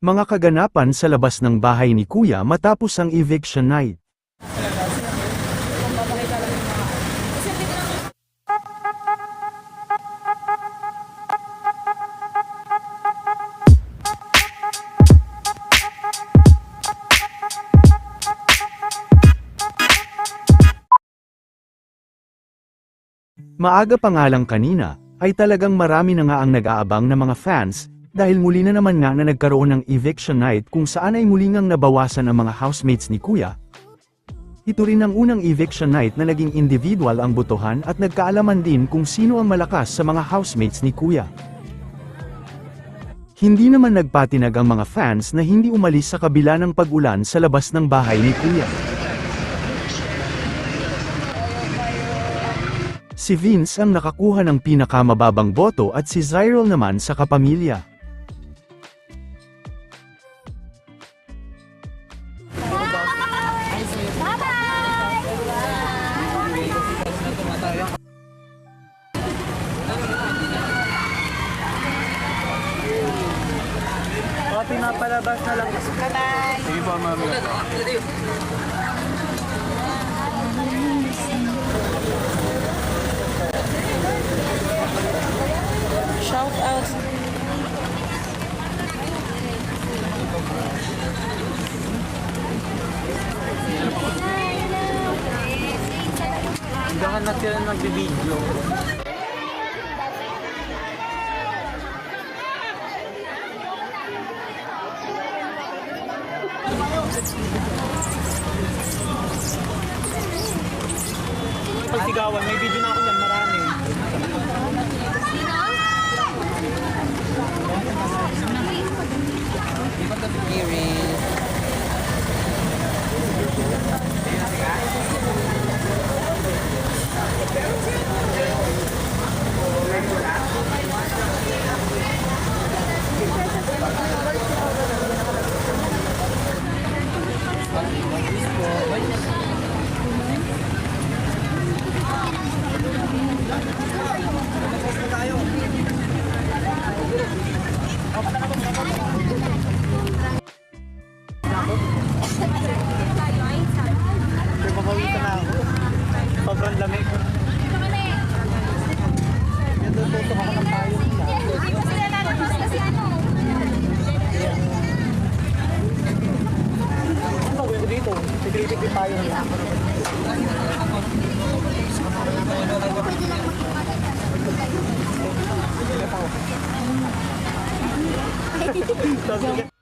Mga kaganapan sa labas ng bahay ni Kuya matapos ang eviction night. Maaga pa nga lang kanina, ay talagang marami na nga ang nag-aabang na mga fans, dahil muli na naman nga na nagkaroon ng eviction night kung saan ay muli ngang nabawasan ang mga housemates ni Kuya. Ito rin ang unang eviction night na naging individual ang botohan at nagkaalaman din kung sino ang malakas sa mga housemates ni Kuya. Hindi naman nagpatinag ang mga fans na hindi umalis sa kabila ng pag-ulan sa labas ng bahay ni Kuya. Si Vince ang nakakuha ng pinakamababang boto at si Zyril naman sa kapamilya. Pinapalabas na lang. Bye-bye! Sige po, mami. Shout out! Hanggang na sila nagbibideo. Pagsigawan, may video na ako yan, marami. Papawisan na ako. Sobrang lamig. Yan doon, tutok ako ng tayo nila. Ang gawin ko dito? Tigritig tayo nila. Pwede lang